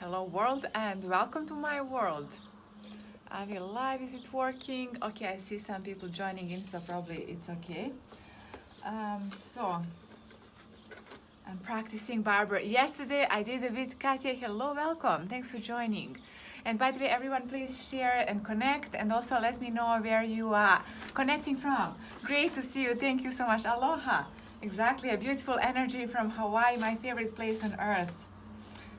Hello world and welcome to my world. Are we live? Is it working? Okay, I see some people joining in, so probably it's okay. So I'm practicing Barber. Yesterday I did it with Katya. Hello, welcome. Thanks for joining. And by the way, everyone, please share and connect, and also let me know where you are connecting from. Great to see you. Thank you so much. Aloha. Exactly, a beautiful energy from Hawaii, my favorite place on earth.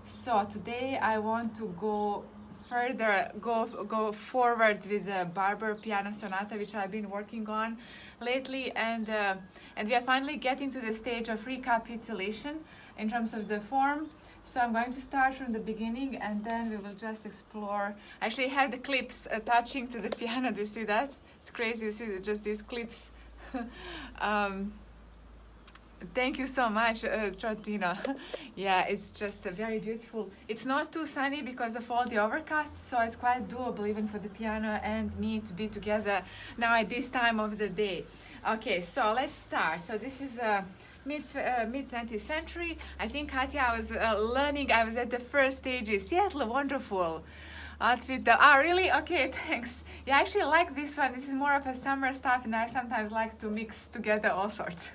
So today I want to go further, go forward with the Barber Piano Sonata, which I've been working on lately, and we are finally getting to the stage of recapitulation in terms of the form. So I'm going to start from the beginning, and then we will just explore. I actually have the clips attaching to the piano. Do you see that? It's crazy. You see just these clips. Thank you so much, Trotina. Yeah, it's just very beautiful. It's not too sunny because of all the overcast, so it's quite doable even for the piano and me to be together now at this time of the day. Okay, so let's start. So this is mid 20th century. I think, Katya, I was learning. I was at the first stages. Seattle, wonderful. Really? Okay, thanks. Yeah, I actually like this one. This is more of a summer stuff, and I sometimes like to mix together all sorts.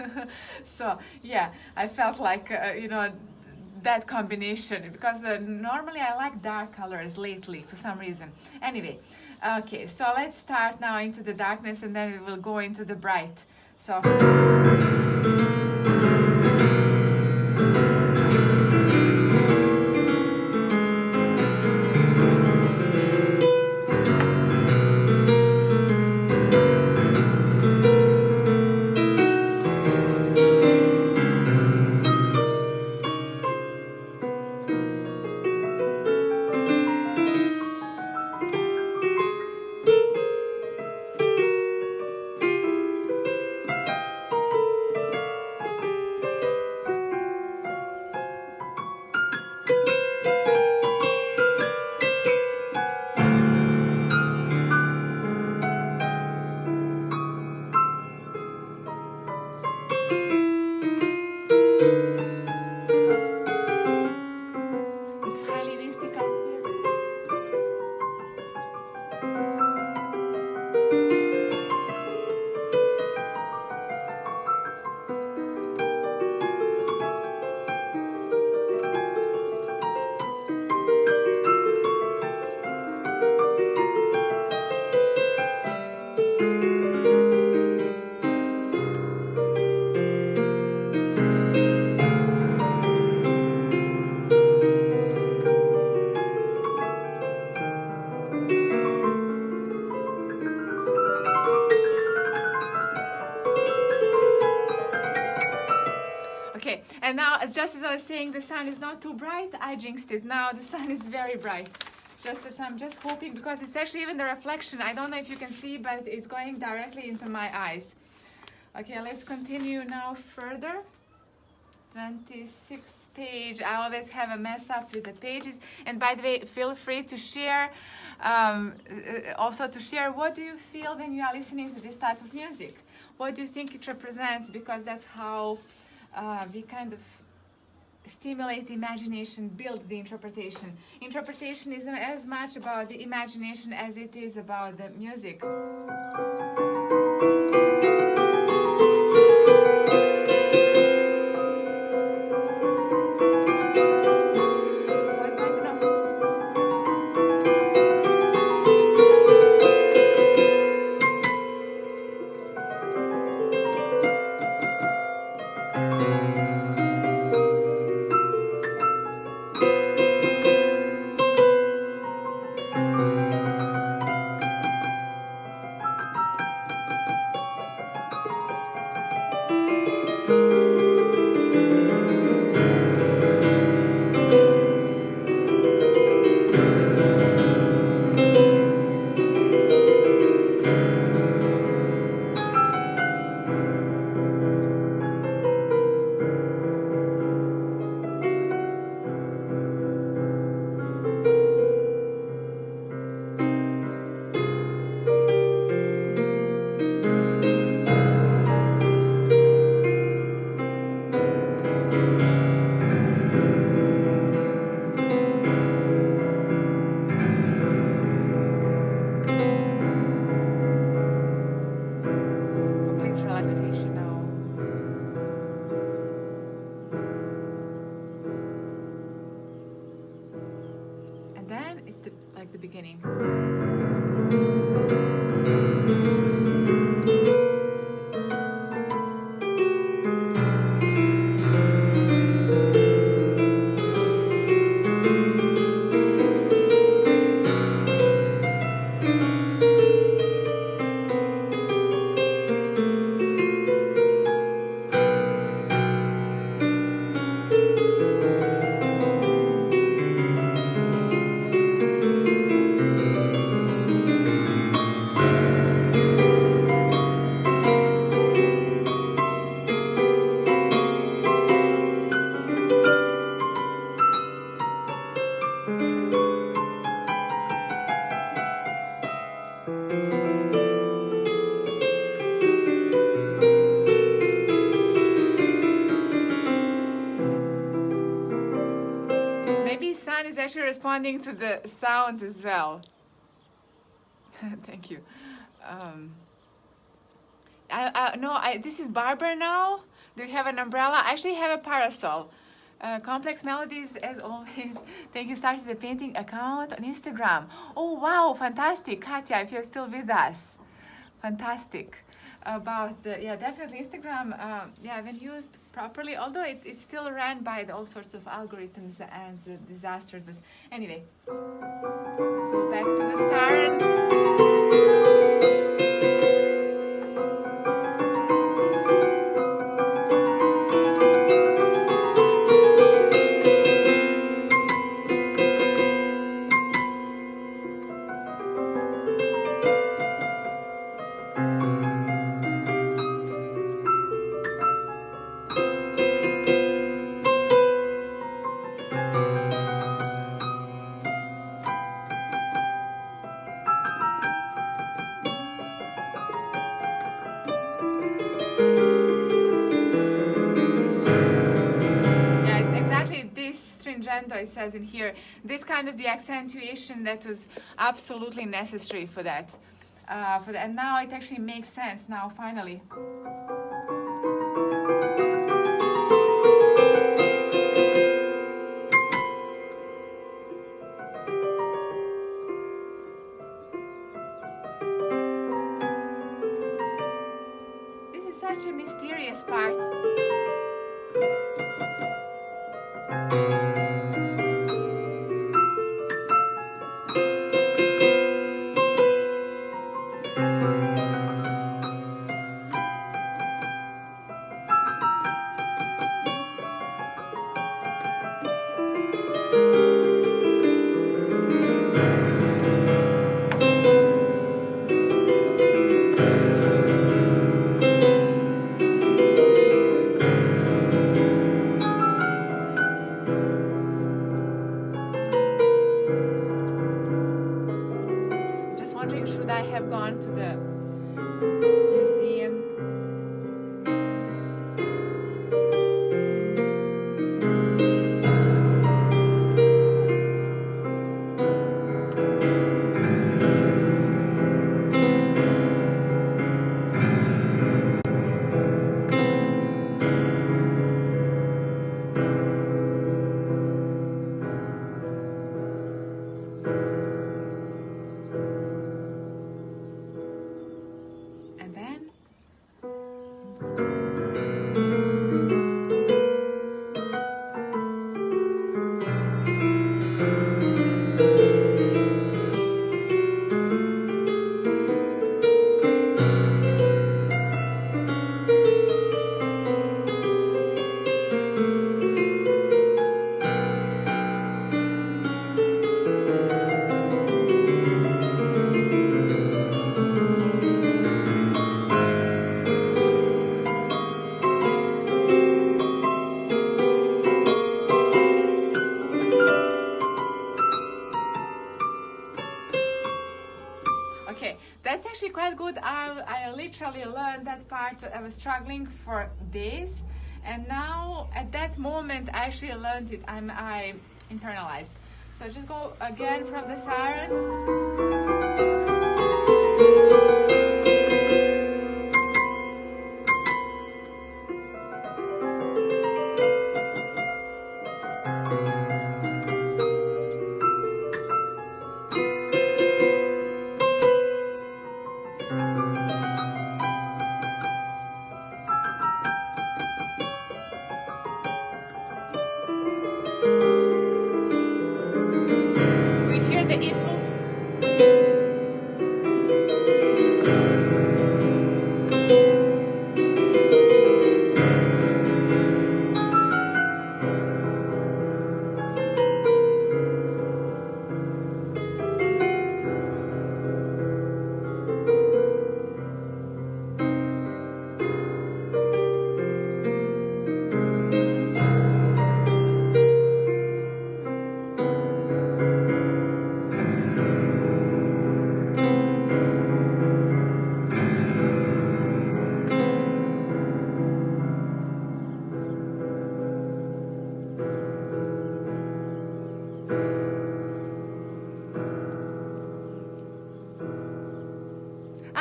So yeah, I felt like that combination, because normally I like dark colors lately for some reason. Anyway, okay, so let's start now into the darkness, and then we will go into the bright. So. Okay, and now, just as I was saying, the sun is not too bright. I jinxed it. Now the sun is very bright. I'm just hoping, because it's actually even the reflection. I don't know if you can see, but it's going directly into my eyes. Okay, let's continue now further. 26th page. I always have a mess up with the pages. And by the way, feel free to share, also to share what do you feel when you are listening to this type of music. What do you think it represents? Because that's how we kind of stimulate the imagination, build the interpretation. Interpretation is as much about the imagination as it is about the music. beginning. Maybe sun is actually responding to the sounds as well. Thank you. This is Barber now. Do you have an umbrella? I actually have a parasol. Complex Melodies, as always. Thank you. Started the painting account on Instagram. Oh, wow. Fantastic. Katya, if you're still with us. Fantastic. About the, yeah, definitely Instagram, yeah, when used properly, although it's still ran by all sorts of algorithms and disasters. But anyway, go back to the siren. It says in here, this kind of the accentuation that was absolutely necessary for that, and now it actually makes sense now finally. This is such a mysterious part. Should I have gone to the museum? Okay, that's actually quite good. I literally learned that part. I was struggling for days, and now at that moment I actually learned it. I internalized. So just go again from the siren.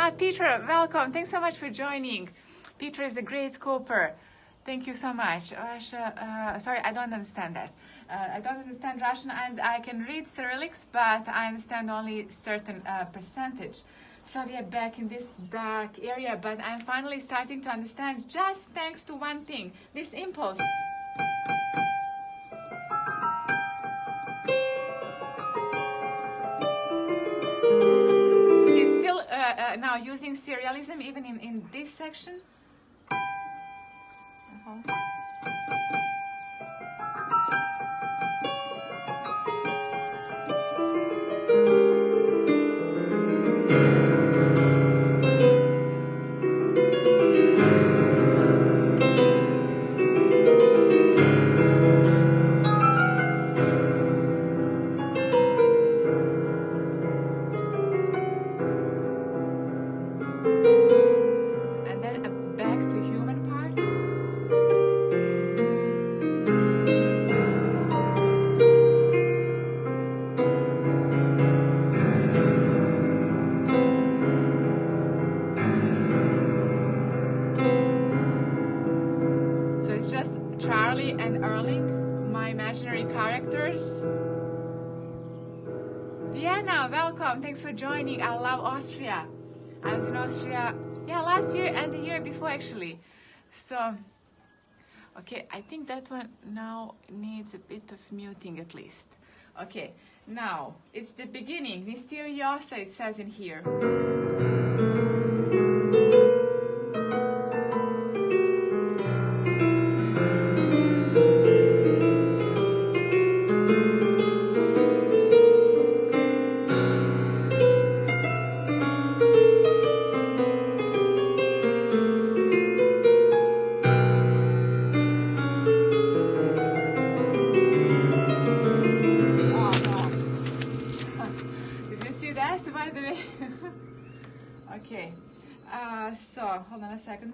Peter, welcome. Thanks so much for joining. Peter is a great scoper. Thank you so much. Sorry, I don't understand that. I don't understand Russian, and I can read Cyrillics, but I understand only certain percentage. So we are back in this dark area, but I'm finally starting to understand just thanks to one thing, this impulse. He's still now using serialism even in this section. Thanks for joining. I love Austria. I was in Austria, last year and the year before actually. So, okay, I think that one now needs a bit of muting at least. Okay, now it's the beginning. Mysteriosa, it says in here. Okay, so hold on a second.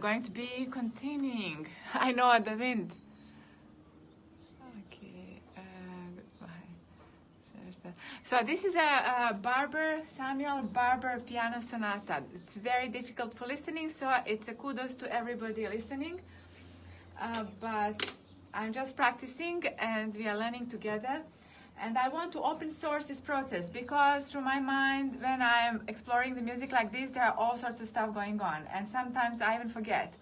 Going to be continuing. I know the wind. Okay. So this is a Samuel Barber piano sonata. It's very difficult for listening, so it's a kudos to everybody listening. But I'm just practicing, and we are learning together. And I want to open source this process because through my mind, when I'm exploring the music like this, there are all sorts of stuff going on. And sometimes I even forget.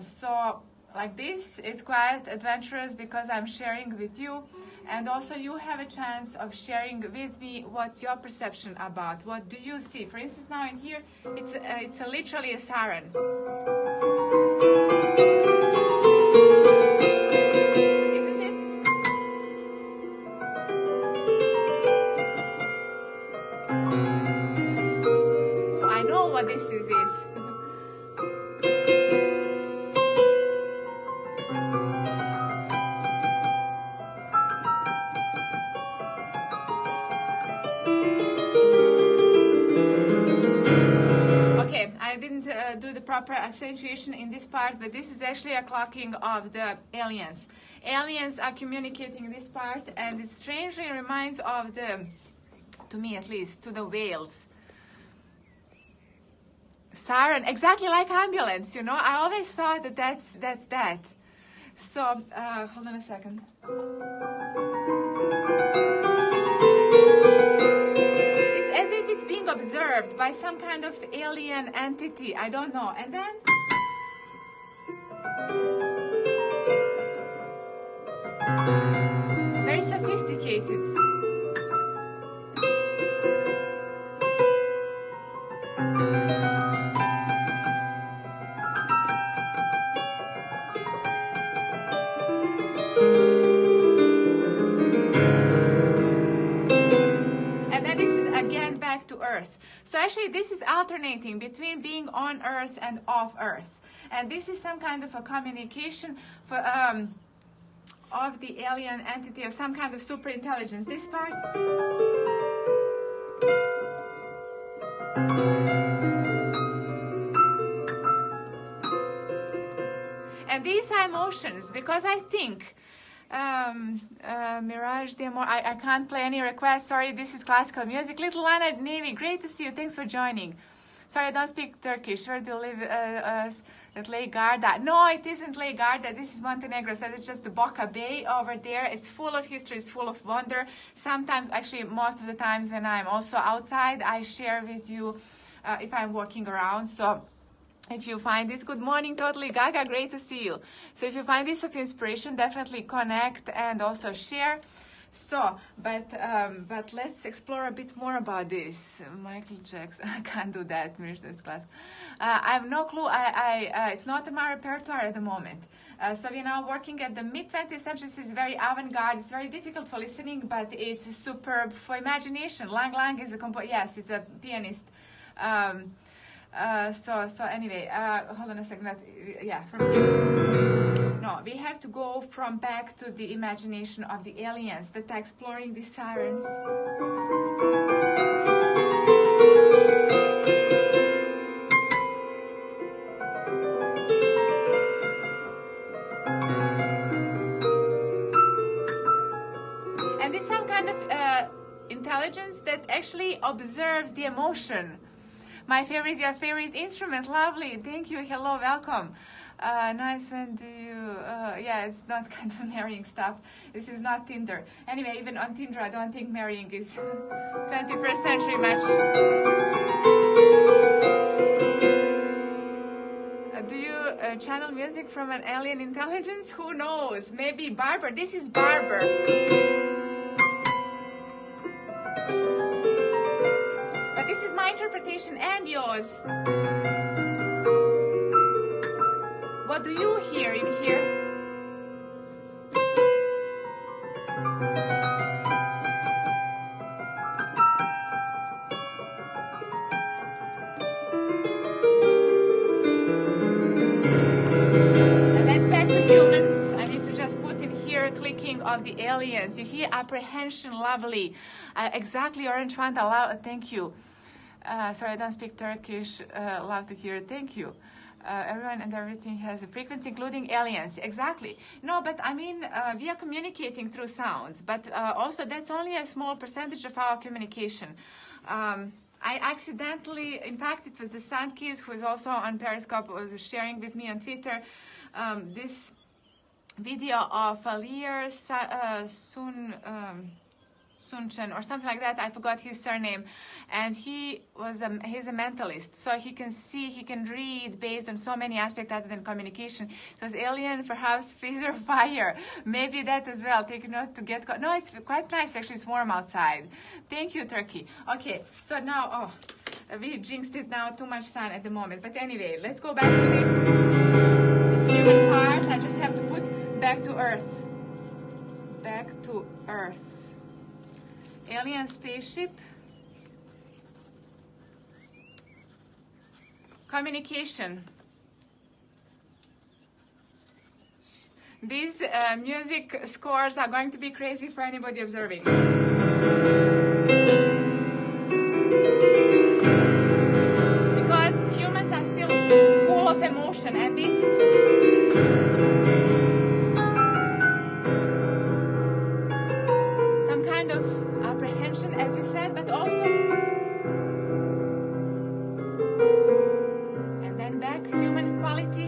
So like this, it's quite adventurous because I'm sharing with you. And also you have a chance of sharing with me what's your perception about. What do you see? For instance, now in here, it's literally a siren. What this is. Okay, I didn't do the proper accentuation in this part, but this is actually a clocking of the aliens. Aliens are communicating in this part, and it strangely reminds of to me at least, to the whales. Siren, exactly like ambulance, you know. I always thought that's that. So, hold on a second. It's as if it's being observed observed by some kind of alien entity, I don't know. And then very sophisticated. And then this is again back to Earth. So actually this is alternating between being on Earth and off Earth. And this is some kind of a communication for, of the alien entity, of some kind of super intelligence. This part. And these are emotions, because I think Mirage Demo, I can't play any requests, sorry, this is classical music. Little Lana Navy, great to see you, thanks for joining. Sorry, I don't speak Turkish. Where do you live? At Lake Garda. No, it isn't Lake Garda. This is Montenegro. So it's just the Boca Bay over there. It's full of history. It's full of wonder. Sometimes, actually, most of the times when I'm also outside, I share with you if I'm walking around. So if you find this, good morning, Totally Gaga. Great to see you. So if you find this of inspiration, definitely connect and also share. So, but let's explore a bit more about this. Michael Jackson, I can't do that, Mirza's class. I have no clue. It's not in my repertoire at the moment. So we're now working at the mid-20th century. This is very avant-garde. It's very difficult for listening, but it's superb for imagination. Lang Lang is a yes, he's a pianist. So anyway, hold on a second. Yeah, from here. No, we have to go from back to the imagination of the aliens that are exploring the sirens. And it's some kind of intelligence that actually observes the emotion. My favorite, your favorite instrument, lovely. Thank you. Hello, welcome. Nice when do you, yeah, it's not kind of marrying stuff. This is not Tinder. Anyway, even on Tinder, I don't think marrying is 21st century match. Do you channel music from an alien intelligence? Who knows? Maybe Barber. This is Barber. But this is my interpretation and yours. What do you hear in here? And that's back to humans. I need to just put in here clicking of the aliens. You hear apprehension, lovely. Exactly, Orange Fanta, thank you. Sorry, I don't speak Turkish. Love to hear it. Thank you. Everyone and everything has a frequency, including aliens. Exactly. No, but I mean, we are communicating through sounds, but also that's only a small percentage of our communication. I accidentally, in fact, it was the Sandkeys, who is also on Periscope, was sharing with me on Twitter this video of Lear Sunchen or something like that. I forgot his surname, and he was he's a mentalist, so he can see, he can read based on so many aspects other than communication. It was alien, perhaps freezer fire, maybe that as well. Take a note to get no, it's quite nice actually. It's warm outside. Thank you, Turkey. Okay, so now we jinxed it now. Too much sun at the moment, but anyway, let's go back to this human part. I just have to put back to Earth. Back to Earth. Alien spaceship. Communication. These music scores are going to be crazy for anybody observing. Because humans are still full of emotion, and this is some kind of apprehension, as you said, but also, and then back, human equality.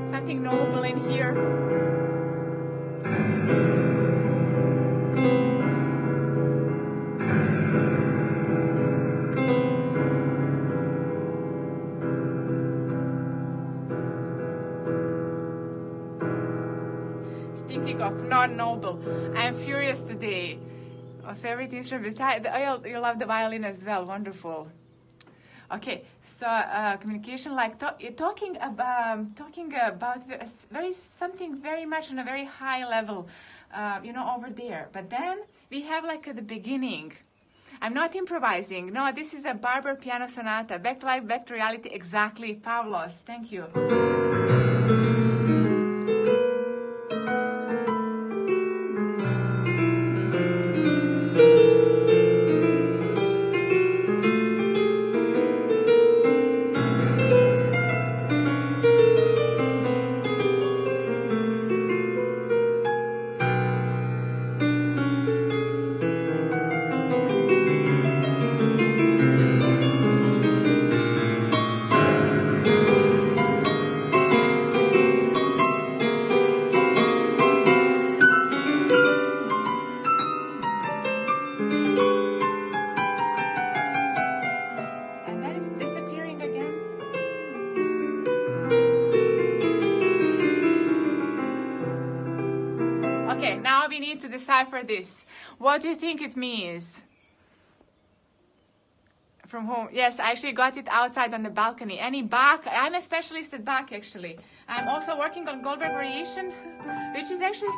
Something noble in here. of non-noble. I'm furious today. Of favorite instrument besides, you love the violin as well. Wonderful. Okay, so communication, like talking about something very much on a very high level, over there. But then we have like at the beginning. I'm not improvising. No, this is a Barber piano sonata. Back to life, back to reality. Exactly, Pavlos. Thank you. Okay, now we need to decipher this. What do you think it means? From whom? Yes, I actually got it outside on the balcony. Any Bach? I'm a specialist at Bach, actually. I'm also working on Goldberg variation, which is actually...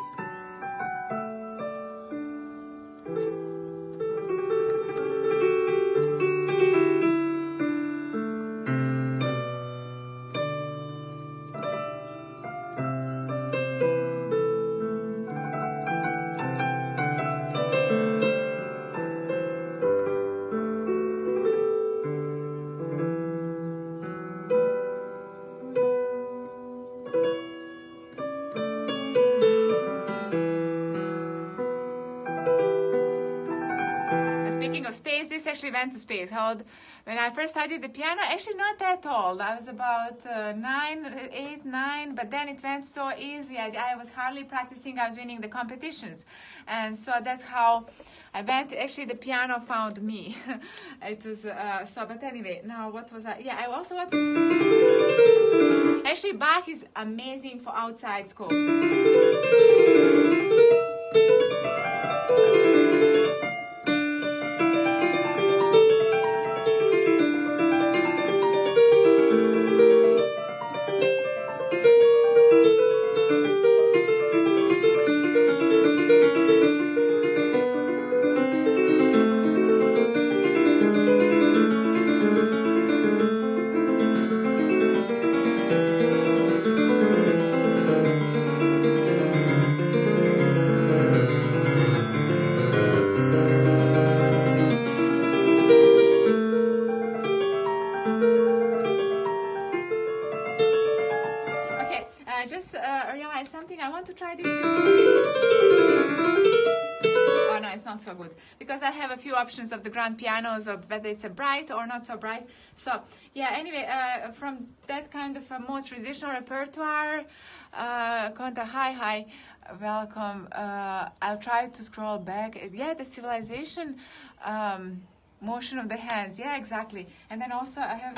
Speaking of space, this actually went to space. When I first studied the piano, actually not that old. I was about 8, 9, but then it went so easy. I was hardly practicing. I was winning the competitions. And so that's how I went. Actually, the piano found me. It was, but anyway, now what was I? Yeah, I also want to... Actually, Bach is amazing for outside scopes. Realize something. I want to try this. Oh no, it's not so good because I have a few options of the grand pianos of whether it's a bright or not so bright. So yeah, anyway, from that kind of a more traditional repertoire, Conta, hi, welcome. I'll try to scroll back. Yeah, the civilization, motion of the hands. Yeah, exactly. And then also I have.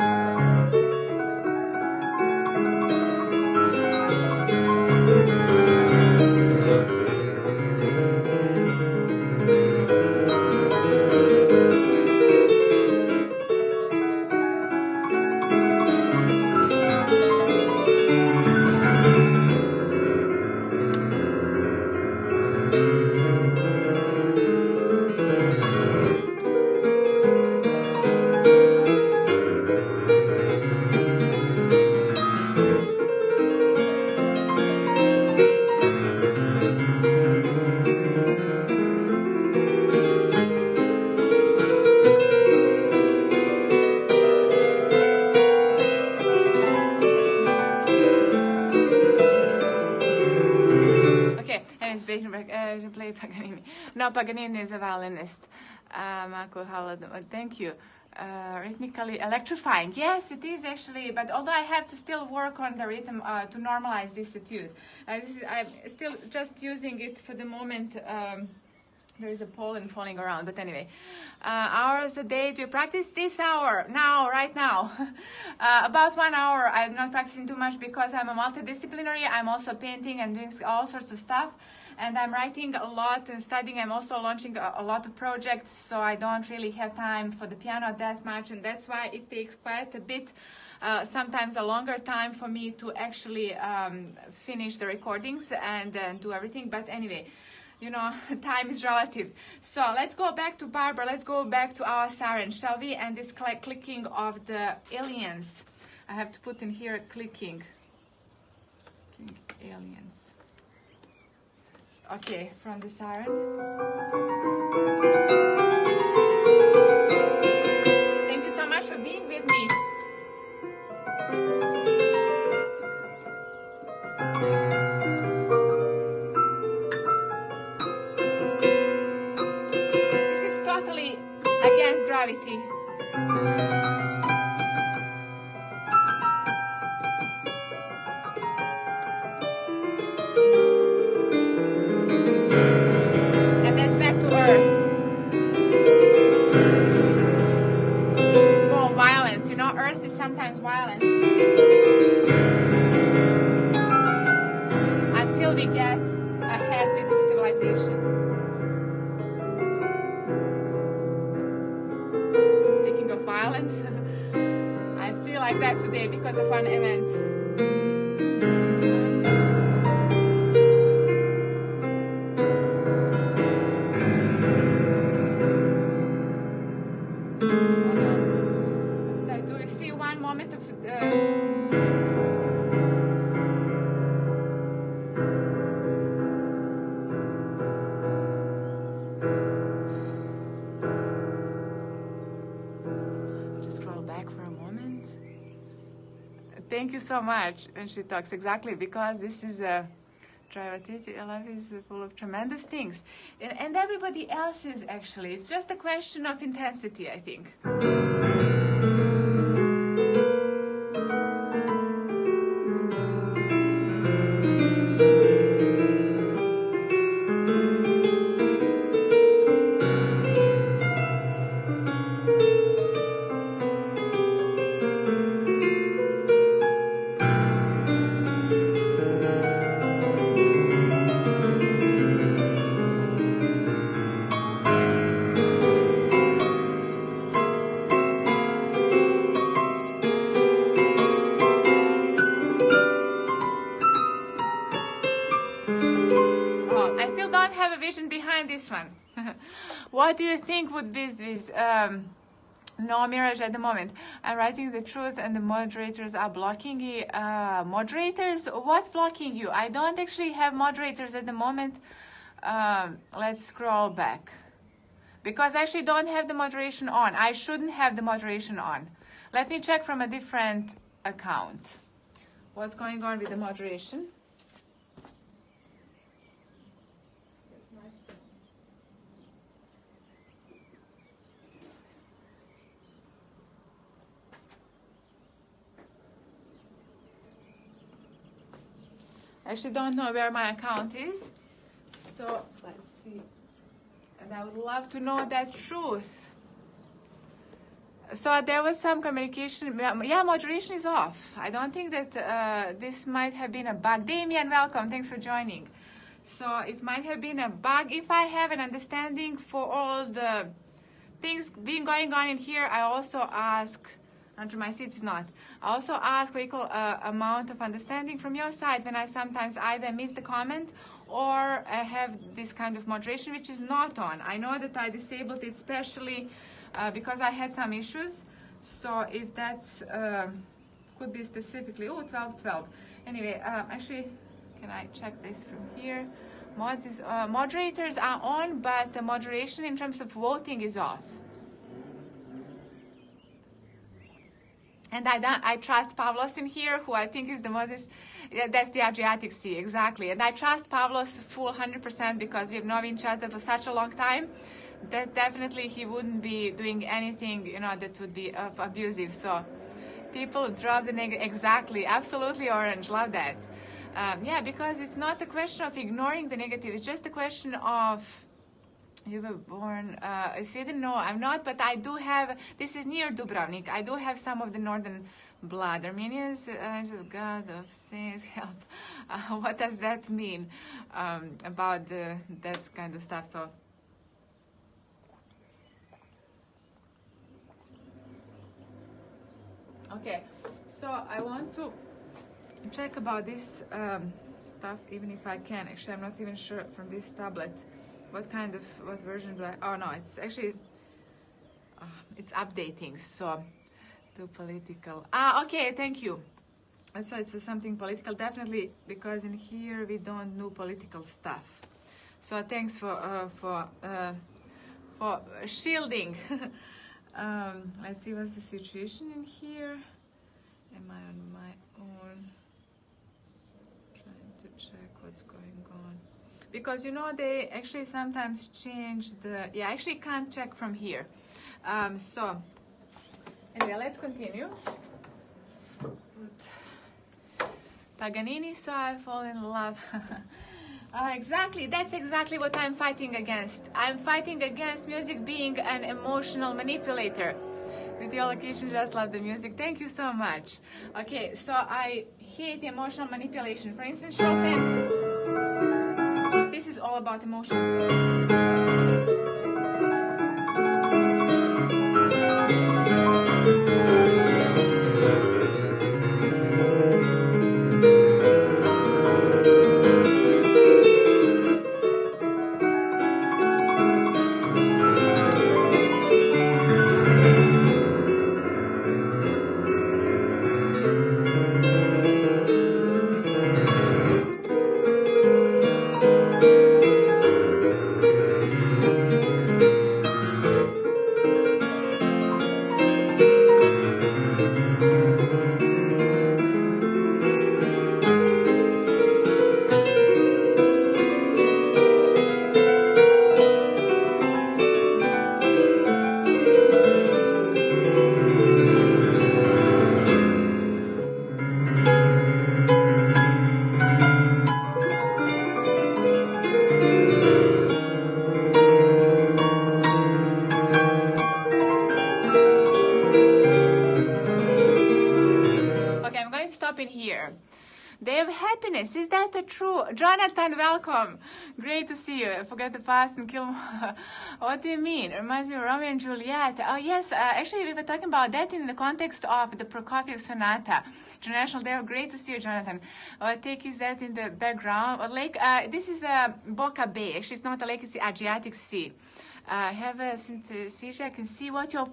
Play Paganini. No, Paganini is a violinist. Marco Howland, thank you. Rhythmically electrifying. Yes, it is actually, but although I have to still work on the rhythm to normalize this etude. I'm still just using it for the moment. There is a pollen falling around, but anyway. Hours a day, do you practice this hour? Now, right now. About 1 hour. I'm not practicing too much because I'm a multidisciplinary. I'm also painting and doing all sorts of stuff. and I'm writing a lot and studying. I'm also launching a lot of projects, so I don't really have time for the piano that much, and that's why it takes quite a bit, sometimes a longer time for me to actually finish the recordings and do everything. But anyway, you know, time is relative. So let's go back to Barber. Let's go back to our siren, shall we? And this clicking of the aliens. I have to put in here clicking. Aliens. Okay, from the siren. Thank you so much for being with me. This is totally against gravity. And that's back to Earth. It's called violence. You know, Earth is sometimes violence. Until we get ahead with this civilization. Speaking of violence, I feel like that today because of an event. Oh no. What did I do? You see one moment of just scroll back for a moment. Thank you so much. And she talks exactly because this is a life is full of tremendous things, and everybody else is actually. It's just a question of intensity, I think. Behind this one. What do you think would be this? No mirage at the moment. I'm writing the truth and the moderators are blocking you. Moderators? What's blocking you? I don't actually have moderators at the moment. Let's scroll back. Because I actually don't have the moderation on. I shouldn't have the moderation on. Let me check from a different account. What's going on with the moderation? I actually don't know where my account is, so let's see. And I would love to know that truth. So there was some communication. Yeah, moderation is off. I don't think that this might have been a bug. Damien, welcome. Thanks for joining. So it might have been a bug. If I have an understanding for all the things being going on in here, I also ask. Under my seat is not. I also ask for equal amount of understanding from your side when I sometimes either miss the comment or I have this kind of moderation which is not on. I know that I disabled it especially because I had some issues. So if that's could be specifically 12:12. Anyway, actually, can I check this from here? Moderators are on, but the moderation in terms of voting is off. And I trust Pavlos in here, who I think is the most, that's the Adriatic Sea, exactly. And I trust Pavlos full 100% because we've known each other for such a long time that definitely he wouldn't be doing anything, you know, that would be abusive. So people drop the negative, exactly, absolutely, Orange, love that. Yeah, because it's not a question of ignoring the negative, it's just a question of You were born Sweden? No, I'm not, but I do have, this is near Dubrovnik. I do have some of the northern blood. Armenians, angel god of saints, help. What does that mean about that kind of stuff? So, okay, so I want to check about this stuff, even if I can. Actually, I'm not even sure from this tablet what version do I, oh no, it's actually, it's updating, so, too political. Okay, thank you. So it's for something political, definitely, because in here we don't know political stuff. So thanks for shielding. Let's see what's the situation in here. Am I on my own? Trying to check what's going on. Because, you know, they actually sometimes change the... Yeah, I actually can't check from here. So, anyway, let's continue. Paganini, so I fall in love. Exactly, that's exactly what I'm fighting against. I'm fighting against music being an emotional manipulator. With your location, just love the music. Thank you so much. Okay, so I hate emotional manipulation. For instance, Chopin. This is all about emotions. In here. Day of happiness, is that true? Jonathan, welcome. Great to see you. Forget the past and kill. What do you mean? It reminds me of Romeo and Juliet. Oh yes, actually we were talking about that in the context of the Prokofiev Sonata. International Day of, great to see you, Jonathan. What lake is that in the background? What lake? This is Boca Bay. Actually, it's not a lake, it's the Adriatic Sea. Have a synesthesia, I can see what you're...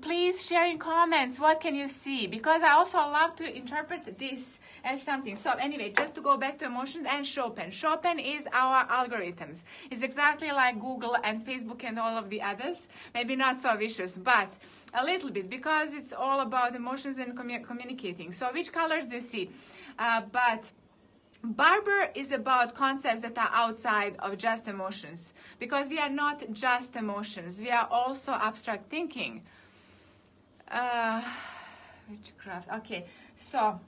Please share in comments, what can you see? Because I also love to interpret this as something. So anyway, just to go back to emotions and Chopin. Chopin is our algorithms. It's exactly like Google and Facebook and all of the others. Maybe not so vicious, but a little bit, because it's all about emotions and communicating. So which colors do you see? But Barber is about concepts that are outside of just emotions, because we are not just emotions, we are also abstract thinking. Witchcraft, okay, so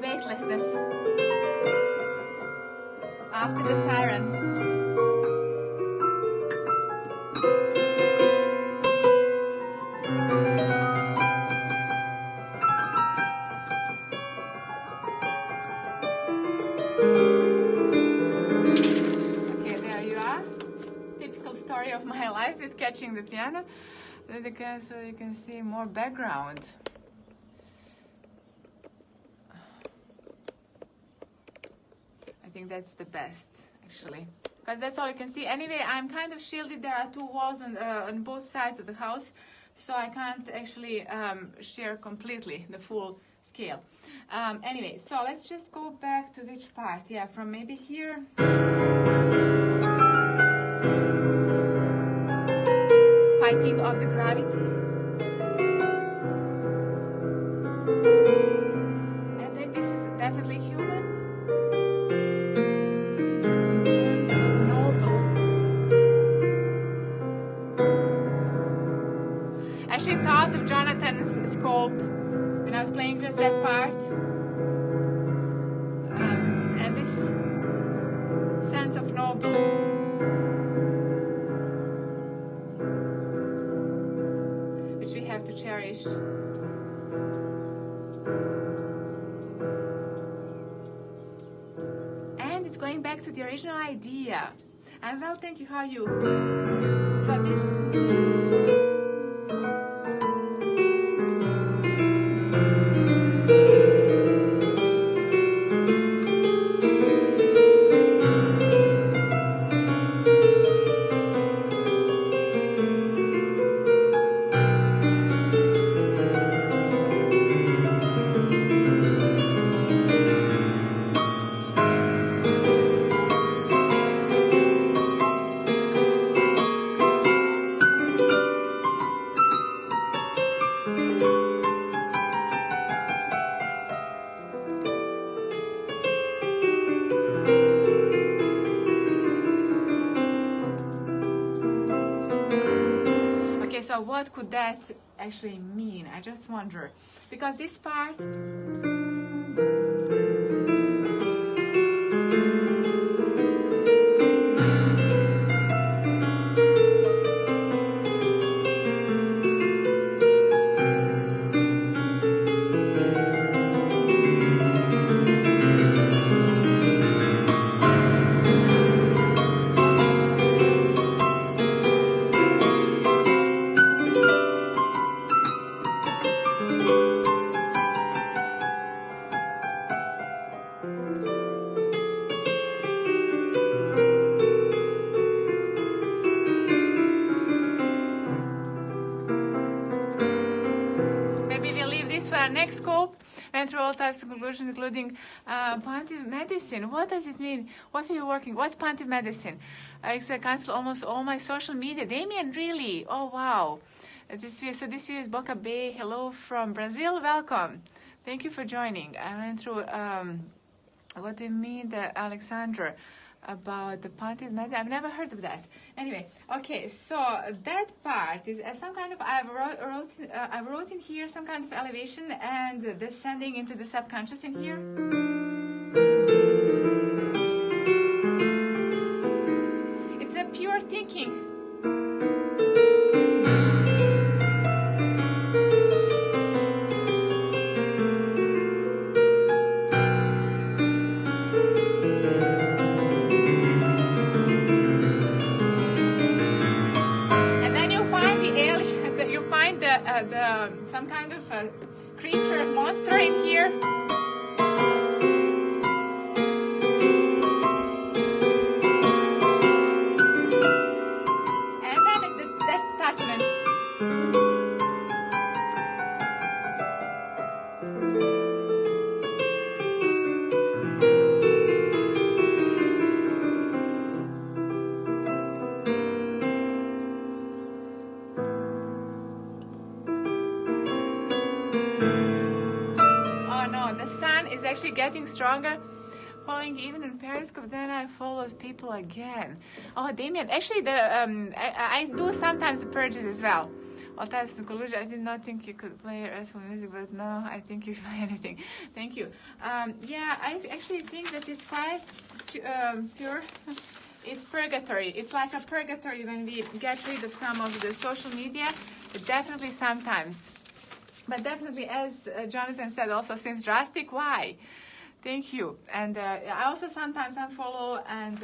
weightlessness after the siren. Of my life with catching the piano, so you can see more background. I think that's the best, actually, because that's all you can see. Anyway, I'm kind of shielded. There are two walls on both sides of the house, so I can't actually share completely the full scale. Anyway, so let's just go back to which part? Yeah, from maybe here. Fighting of the gravity. And then this is definitely human. Noble. I actually thought of Jonathan's scope when I was playing just that part. have to cherish. And it's going back to the original idea. And well, thank you. How are you? So this. So what could that actually mean? I just wonder, because this part next scope went through all types of conclusions, including pontiff medicine. What does it mean? What are you working? What's pontiff medicine? I cancel almost all my social media. Damien, really? Oh, wow. This view is Boca Bay. Hello from Brazil. Welcome. Thank you for joining. I went through, what do you mean, Alexander? About the pontiff medicine? I've never heard of that. Anyway, okay, so that part is some kind of, I wrote in here some kind of elevation and descending into the subconscious in here. It's a pure thinking. Some kind of a creature, monster in here. And then that attachment. Actually getting stronger, following even in Periscope. Then I follow people again. Oh, Damien, actually I do sometimes the purges as well. All types of conclusion. I did not think you could play restful music, but no, I think you play anything. Thank you. Yeah, I actually think that it's quite pure. It's purgatory. It's like a purgatory when we get rid of some of the social media. Definitely sometimes. But definitely, as Jonathan said, also seems drastic. Why? Thank you. And I also sometimes unfollow and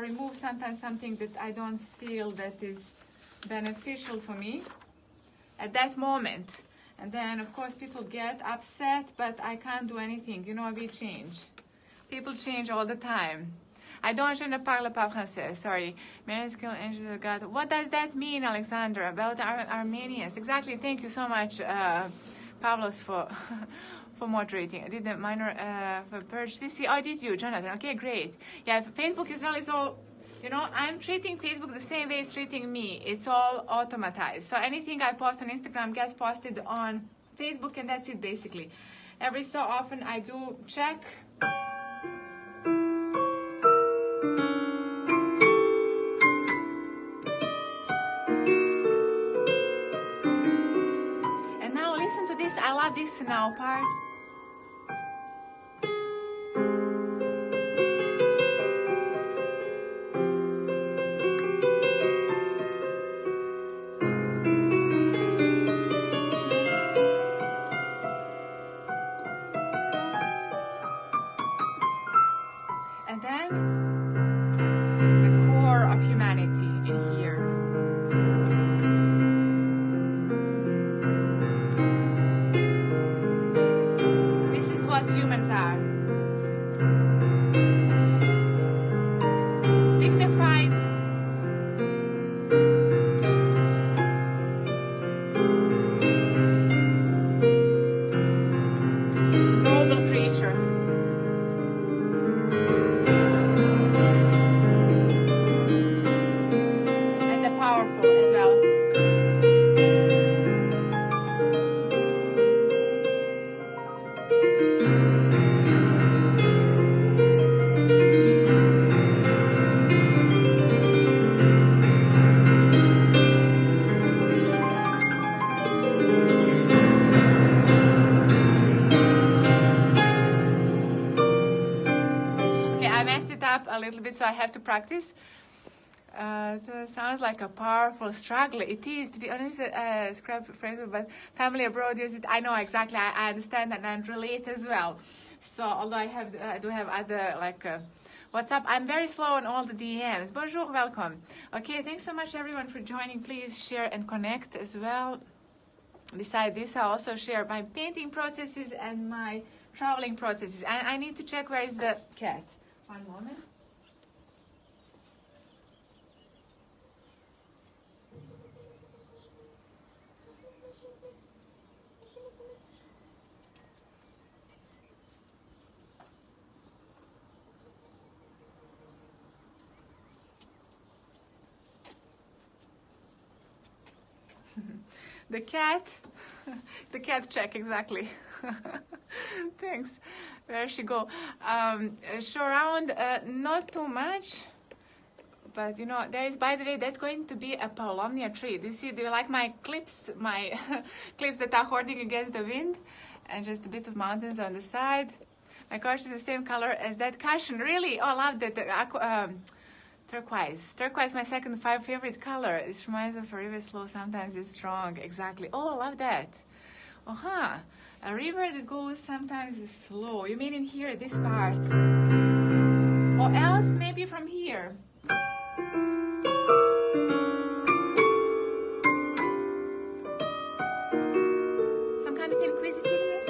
remove sometimes something that I don't feel that is beneficial for me at that moment. And then, of course, people get upset, but I can't do anything. We change. People change all the time. I je ne parle pas français, sorry. Skill Angels of God. What does that mean, Alexander, about Armenians? Exactly, thank you so much, Pavlos, for moderating. I did the minor for purge this year. Oh, did you, Jonathan? Okay, great. Yeah, Facebook as well is all, I'm treating Facebook the same way it's treating me. It's all automatized. So anything I post on Instagram gets posted on Facebook, and that's it, basically. Every so often I do check. I love this now part. powerful as well. A little bit, so I have to practice. It sounds like a powerful struggle. It is, to be honest, scrap phrase, but family abroad use it. I know exactly. I understand and relate as well. So although I do have other WhatsApp, I'm very slow on all the DMs. Bonjour, welcome. Okay, thanks so much everyone for joining. Please share and connect as well. Besides this, I also share my painting processes and my traveling processes. And I need to check where is the cat. One moment. The cat check, exactly. Thanks. Where she go? Show around, not too much. But you know, there is, by the way, that's going to be a paulownia tree. Do you like my clips? My clips that are hoarding against the wind? And just a bit of mountains on the side. My couch is the same color as that cushion. Really? Oh, I love that. Turquoise. Turquoise, my second favorite color. It reminds of a river slow, sometimes it's strong. Exactly. Oh, I love that. Uh-huh. A river that goes sometimes is slow. You mean in here, this part? Or else maybe from here. Some kind of inquisitiveness?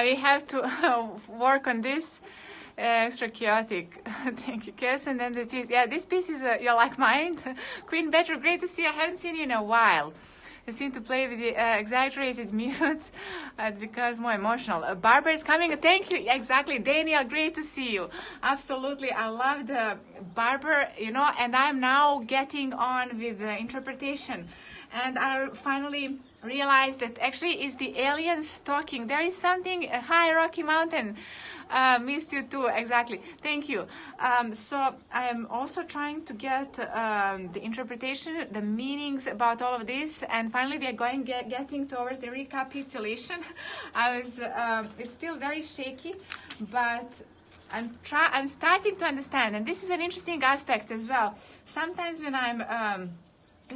We have to work on this extra chaotic. Thank you, Cass. And then the piece, yeah, this piece is you like mine. Queen Better, great to see you. I haven't seen you in a while. You seem to play with the exaggerated mutes. It becomes more emotional. Barber is coming. Thank you. Exactly, Daniel. Great to see you. Absolutely, I love the Barber. You know, and I'm now getting on with the interpretation. And I finally realized that actually is the aliens talking. There is something, a high Rocky Mountain. Missed you too, exactly. Thank you. So I'm also trying to get the interpretation, the meanings about all of this, and finally we are getting towards the recapitulation. It's still very shaky, but I'm starting to understand, and this is an interesting aspect as well. Sometimes when I'm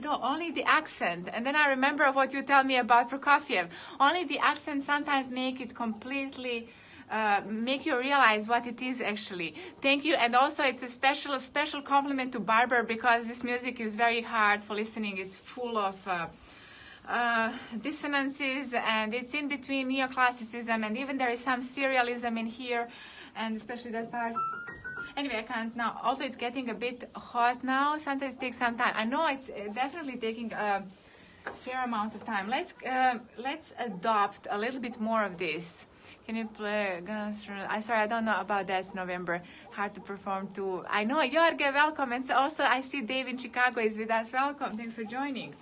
only the accent, and then I remember what you tell me about Prokofiev. Only the accent sometimes make it completely, make you realize what it is actually. Thank you, and also it's a special compliment to Barber, because this music is very hard for listening. It's full of dissonances, and it's in between neoclassicism, and even there is some serialism in here, and especially that part. Anyway, I can't now. Although it's getting a bit hot now, sometimes it takes some time. I know it's definitely taking a fair amount of time. Let's adopt a little bit more of this. Can you play? Sorry, I don't know about that. It's November. Hard to perform too. I know, Jorge, welcome. And so also I see Dave in Chicago is with us. Welcome. Thanks for joining.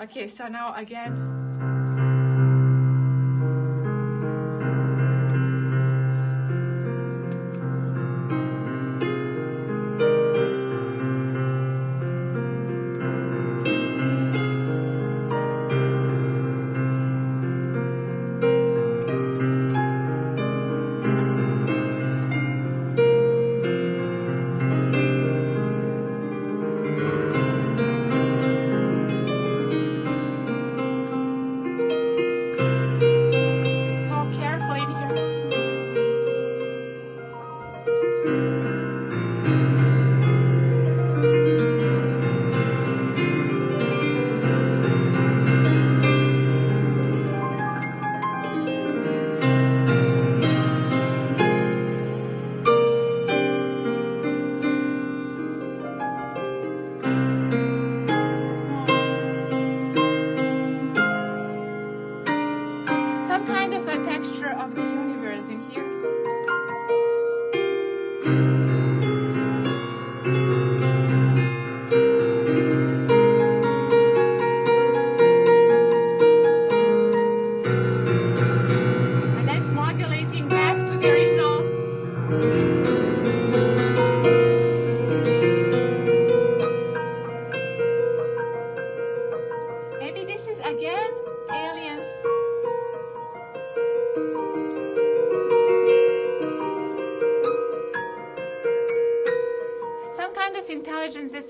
Okay, so now again.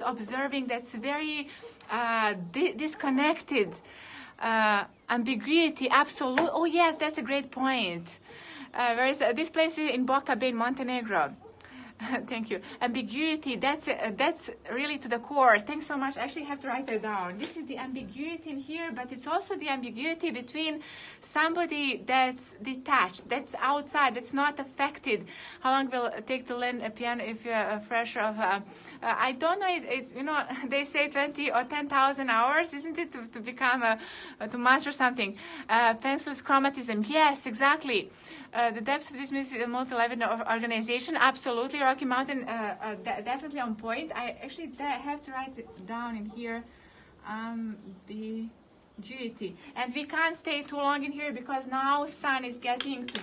Observing that's very disconnected, ambiguity, absolute. Oh yes, that's a great point. Where is this place in Boca Bay, Montenegro? Thank you. Ambiguity, that's really to the core. Thanks so much. I actually have to write that down. This is the ambiguity in here, but it's also the ambiguity between somebody that's detached, that's outside, that's not affected. How long will it take to learn a piano if you're a fresher of I don't know, it's they say 20 or 10,000 hours, isn't it, to become to master something. Pencilless chromatism, yes, exactly. The depth of this music, the multi-level organization, absolutely. Rocky Mountain, definitely on point. I actually have to write it down in here. Ambiguity, and we can't stay too long in here because now sun is getting to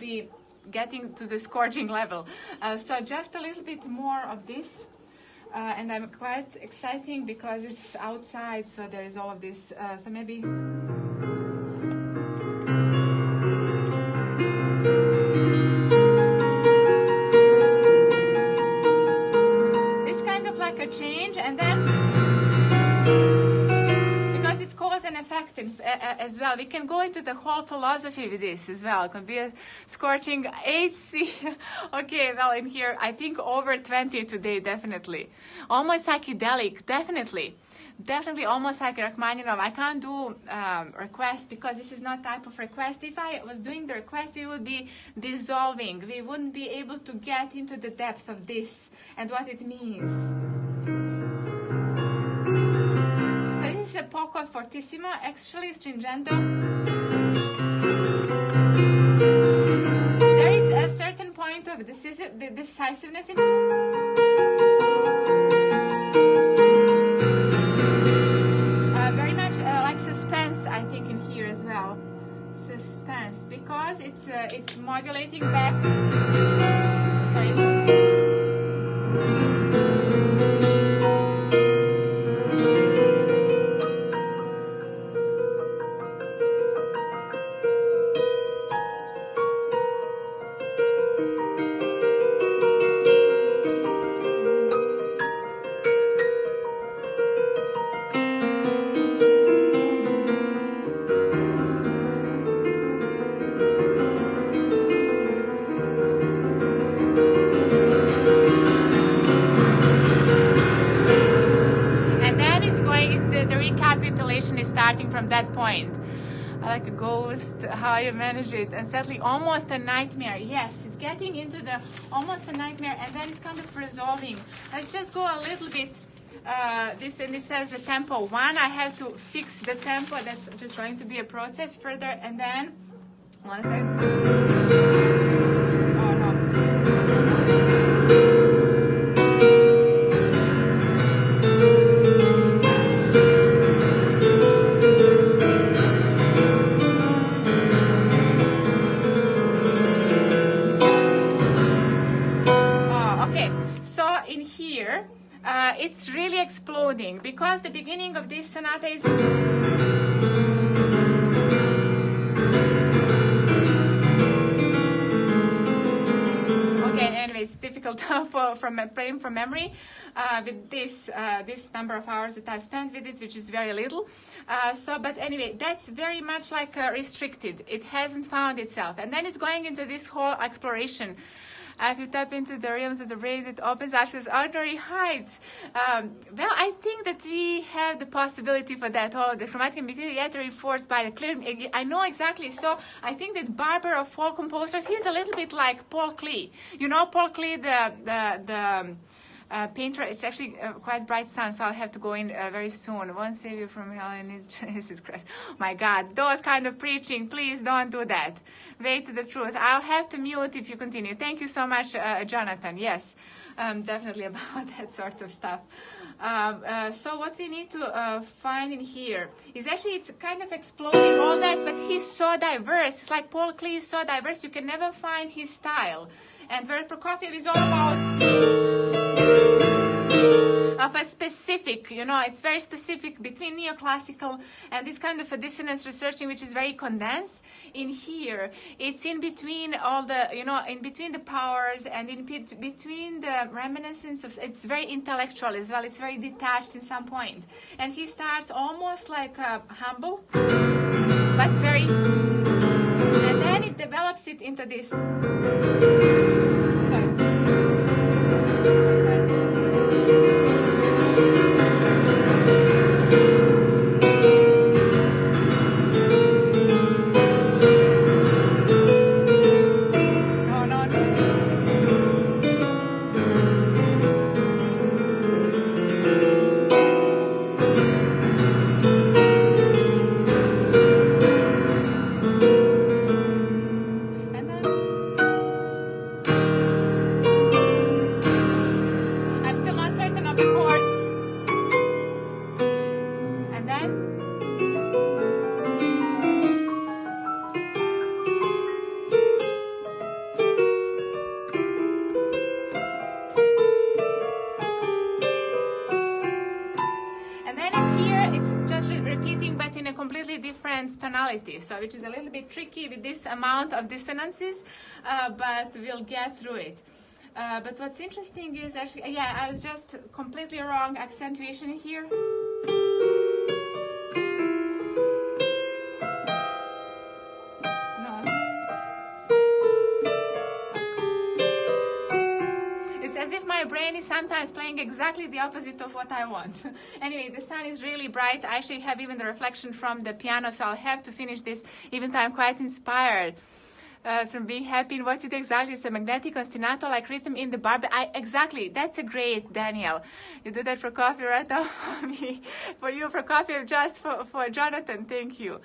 the scorching level. So just a little bit more of this, and I'm quite exciting because it's outside, so there is all of this. So maybe. A change, and then because it's cause and effect as well, we can go into the whole philosophy with this as well. It could be a scorching HC. Okay, well, in here I think over 20 today, definitely almost psychedelic, definitely almost like Rachmaninoff. I can't do requests because this is not type of request. If I was doing the request, we would be dissolving. We wouldn't be able to get into the depth of this and what it means. So this is a poco fortissimo, actually stringendo. There is a certain point of decisiveness in very much like suspense, I think, in here as well. Suspense, because it's modulating back. accentuation is starting from that point. Like a ghost, how you manage it, and certainly almost a nightmare. Yes, it's getting into the almost a nightmare, and then it's kind of resolving. Let's just go a little bit. This, and it says the tempo 1. I have to fix the tempo. That's just going to be a process further, and then 1 second. Oh no. It's really exploding because the beginning of this sonata is okay. Anyway, it's difficult from playing from memory with this number of hours that I've spent with it, which is very little. But anyway, that's very much like restricted. It hasn't found itself, and then it's going into this whole exploration. If you tap into the realms of the brain, it opens access ordinary heights. Well, I think that we have the possibility for that. Oh, the chromatic ambiguity yet reinforced by the clear. I know exactly. So I think that Barber of folk composers, he's a little bit like Paul Klee. You know Paul Klee, the painter. It's actually quite bright sun, so I'll have to go in very soon. One savior from hell, and Jesus Christ. My God, those kind of preaching, please don't do that. Wait to the truth. I'll have to mute if you continue. Thank you so much, Jonathan. Yes, definitely about that sort of stuff. So what we need to find in here is actually it's kind of exploding all that, but he's so diverse. It's like Paul Klee is so diverse, you can never find his style. And where Prokofiev is all about of a specific, it's very specific between neoclassical and this kind of a dissonance researching, which is very condensed. In here, it's in between all the, in between the powers and in between the reminiscence of, it's very intellectual as well. It's very detached in some point. And he starts almost like humble, but very, and then it develops it into this. So which is a little bit tricky with this amount of dissonances, but we'll get through it. But what's interesting is actually, I was just completely wrong accentuation here. No. It's as if my brain is sometimes playing exactly the opposite of what I want. Anyway, the sun is really bright. I actually have even the reflection from the piano, so I'll have to finish this even though I'm quite inspired from being happy in what you do exactly. It's a magnetic ostinato-like rhythm in the Barber. Exactly. That's a great, Daniel. You do that for coffee right now for me. For you, for coffee, just for Jonathan. Thank you.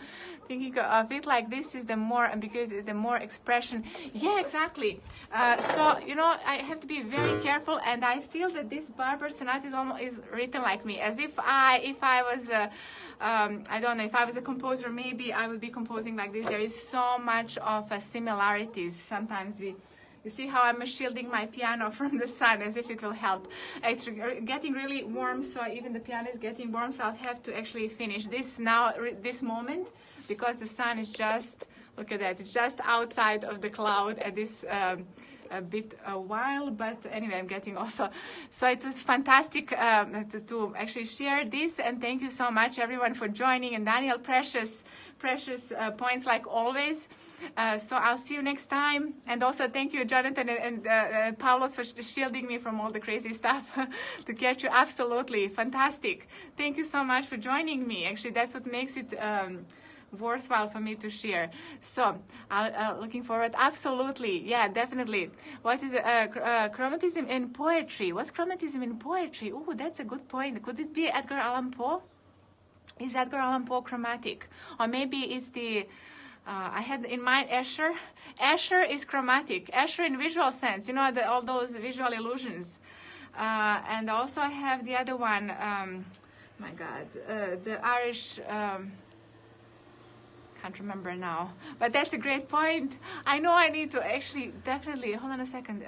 Thinking of it like this is the more ambiguity, the more expression. Yeah, exactly. So, I have to be very careful, and I feel that this Barber sonata is written like me, as if I was, I don't know, if I was a composer, maybe I would be composing like this. There is so much of similarities. Sometimes you see how I'm shielding my piano from the sun, as if it will help. It's getting really warm, so even the piano is getting warm, so I'll have to actually finish this now, this moment, because the sun is just, look at that, it's just outside of the cloud at this a bit a while, but anyway, I'm getting also. So it was fantastic to actually share this, and thank you so much everyone for joining, and Daniel, precious points like always. So I'll see you next time, and also thank you Jonathan and Paulos for shielding me from all the crazy stuff to catch you. Absolutely fantastic. Thank you so much for joining me. Actually, that's what makes it worthwhile for me to share. So looking forward. Absolutely, yeah, definitely. What is chromatism in poetry? What's chromatism in poetry? Oh, that's a good point. Could it be Edgar Allan Poe? Is Edgar Allan Poe chromatic? Or maybe it's the I had in mind Escher. Escher is chromatic. Escher in visual sense, you know, all those visual illusions. And also I have the other one, my God, the Irish, can't remember now. But that's a great point. I know I need to actually, definitely, hold on a second.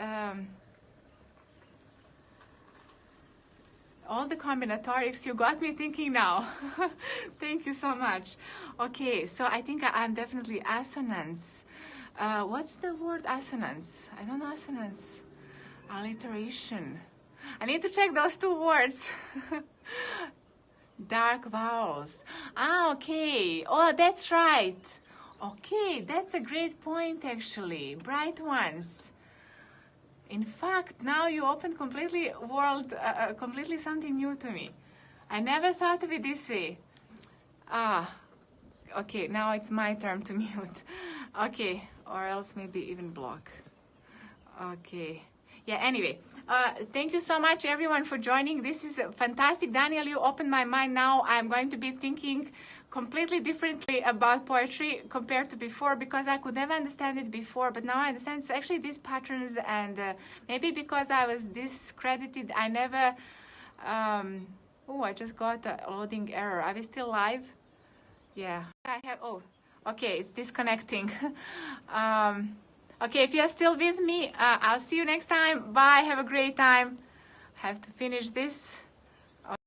All the combinatorics, you got me thinking now. Thank you so much. Okay, so I think I'm definitely assonance. What's the word assonance? I don't know assonance. Alliteration. I need to check those two words. Dark vowels. Ah, okay. Oh, that's right. Okay, that's a great point actually. Bright ones. In fact, now you opened completely completely something new to me. I never thought of it this way. Ah, okay, now it's my turn to mute. Okay, or else maybe even block. Okay. Yeah, anyway, thank you so much everyone for joining. This is fantastic. Daniel, you opened my mind. Now I'm going to be thinking completely differently about poetry compared to before, because I could never understand it before, but now I understand it's actually these patterns, and maybe because I was discredited, I never, oh, I just got a loading error. Are we still live? Yeah, I have, oh, okay, it's disconnecting. Okay, if you're still with me, I'll see you next time. Bye, have a great time. I have to finish this.